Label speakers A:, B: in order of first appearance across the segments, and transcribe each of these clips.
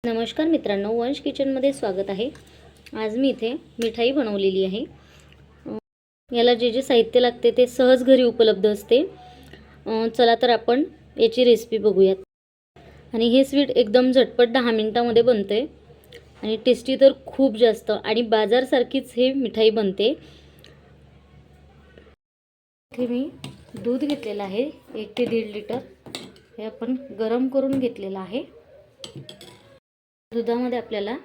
A: नमस्कार मित्रांनो, वंश किचनमध्ये स्वागत आहे। आज मी इथे मिठाई बनवलेली आहे। याला जे साहित्य लागते ते सहज घरी उपलब्ध असते। चला तर आपण याची रेसिपी बघूयात। आणि हे स्वीट एकदम झटपट 10 मिनिटांमध्ये बनते आणि टेस्टी तर खूप जास्त आणि बाजारसारखीच हे मिठाई बनते। इथे मी दूध घेतलेलं आहे 1 ते 1.5 लिटर। हे आपण गरम करून घेतलेलं आहे। दुधामध्ये आपल्याला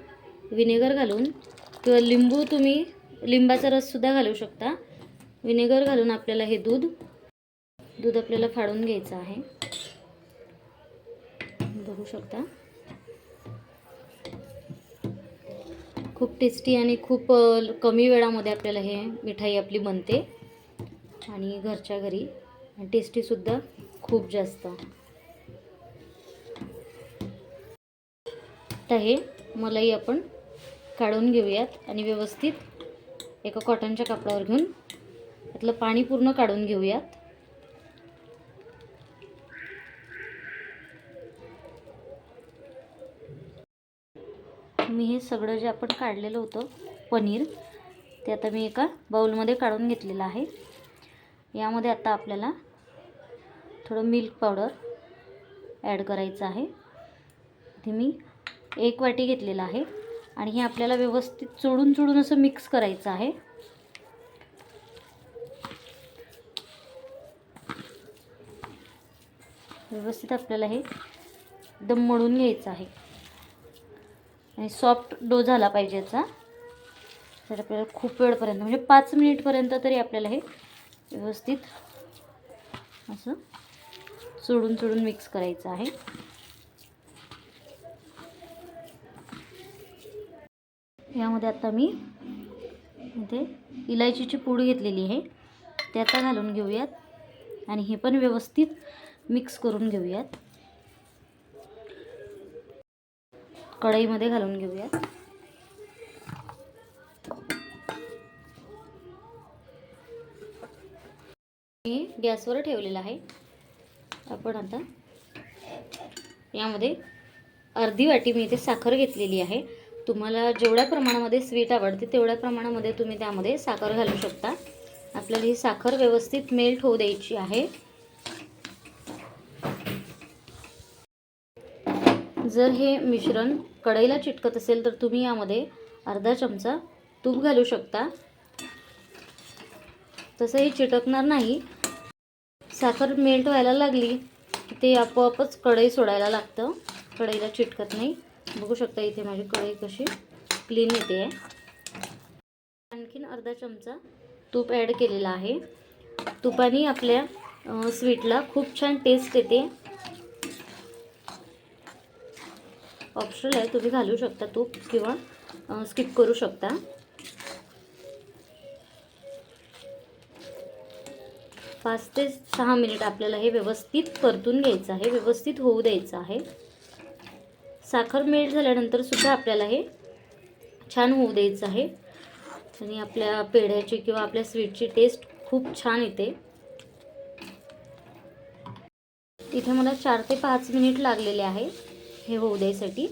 A: विनेगर घालून किंवा तुम्ही लिंबाचा रस सुद्धा घालू शकता। विनेगर घालून आपल्याला हे दूध आपल्याला फाडून घ्यायचं आहे। बघू शकता खूप टेस्टी आणि खूप कमी वेळामध्ये आपल्याला हे मिठाई आपली बनते आणि घरच्या घरी टेस्टी सुद्धा खूप जास्त। आता हे मलाई आपण काढून घेऊयात आणि व्यवस्थित एका कॉटनच्या कापडावर घेऊन त्यातलं पाणी पूर्ण काढून घेऊयात। मी हे सगळं जे आपण काढलेलं होतं पनीर ते आता मी एका बाउलमध्ये काढून घेतलेलं आहे। यामध्ये आता आपल्याला थोडं मिल्क पावडर ॲड करायचं आहे। इथे मी 1 वाटी घेतलेला आहे आणि हे आपल्याला व्यवस्थित चोळून असं मिक्स करायचं आहे। व्यवस्थित आपल्याला हे एकदम मळून घ्यायचं आहे आणि सॉफ्ट डो झाला पाहिजे याचा। तर आपल्याला खूप वेळपर्यंत म्हणजे 5 मिनिटपर्यंत तरी आपल्याला हे व्यवस्थित असं चोळून मिक्स करायचं आहे। यामध्ये आता मी इथे इलायचीची पूड घेतलेली आहे ते आता घालून घेऊयात आणि हे पण व्यवस्थित मिक्स करून घेऊयात। कढईमध्ये घालून घेऊयात। मी गॅसवर ठेवलेला आहे। आपण आता यामध्ये अर्धी वाटी मी इथे साखर घेतलेली आहे। तुम्हाला जेवढ्या प्रमाणामध्ये स्वीट आवडते तेवढ्या प्रमाणामध्ये तुम्ही त्यामध्ये साखर घालू शकता। आपल्याला ही साखर व्यवस्थित मेल्ट होऊ द्यायची आहे। जर हे मिश्रण कढईला चिटकत असेल तर तुम्ही यामध्ये अर्धा चमचा तूप घालू शकता। तसंही चिटकणार नाही। साखर मेल्ट व्हायला लागली की ते आपोआपच कढई सोडायला लागतं, कढईला चिटकत नाही। बघू शकता इथे माझी कढई कशी क्लीन येते आहे। आणखीन अर्धा चमचा तूप ॲड केलेला आहे। तुपाने आपल्या स्वीटला खूप छान टेस्ट येते। ऑप्शनल आहे, तुम्ही घालू शकता तूप किंवा स्किप करू शकता। पाच ते 6 मिनिट आपल्याला हे व्यवस्थित परतून घ्यायचं आहे, व्यवस्थित होऊ द्यायचं आहे। साखर मेल्ट झाल्यानंतर सुद्धा आपल्याला हे छान होऊ द्यायचं आहे आणि आपल्या पेढ्याची किंवा आपल्या स्वीटची टेस्ट खूप छान येते। इथे मला 4 ते 5 मिनिट लागलेले आहे हे होऊ द्यायसाठी।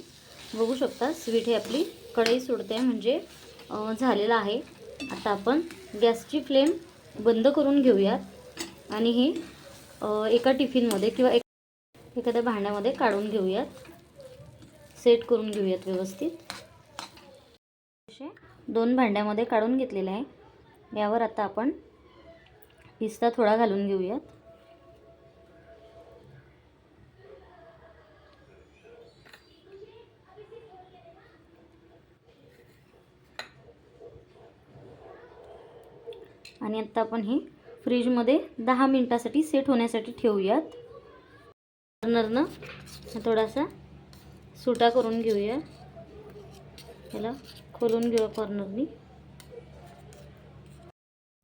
A: बघू शकता स्वीट हे आपली कढई सोडते म्हणजे झालेलं आहे। आता आपण गॅसची फ्लेम बंद करून घेऊयात आणि हे एका टिफिनमध्ये किंवा एखाद्या भांड्यामध्ये काढून घेऊयात। सेट करून घेऊयात व्यवस्थित। असे 2 भांड्यामध्ये काढून घेतलेले आहे। यावर आता आपण पिस्ता थोडा घालून घेऊयात। आणि आता आपण हे फ्रीजमध्ये 10 मिनिटांसाठी सेट होण्यासाठी ठेवूयात। कॉर्नरनं थोडासा सुटा करून घेऊया, याला खोलून घेऊया कॉर्नरनी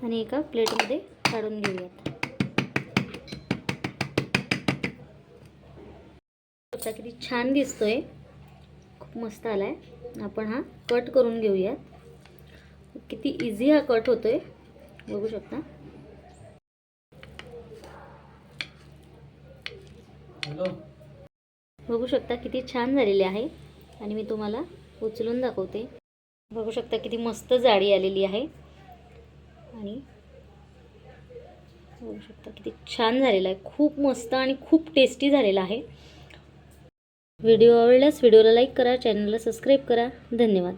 A: आणि एका प्लेटमध्ये काढून घेऊयात। आता किती छान दिसतोय, खूप मस्त आलाय। आपण हा कट करून घेऊयात। किती इझी हा कट होतोय बघू शकता। बघू शकता किती छान झालेले आहे। आणि मी तुम्हाला उचलून दाखवते. बघू शकता किती मस्त जाडी आलेली आहे आणि बघू शकता किती छान झालेला आहे. खूप मस्त आणि खूप टेस्टी झालेला आहे. व्हिडिओ आवडल्यास व्हिडिओला लाईक करा, चॅनलला सबस्क्राईब करा. धन्यवाद.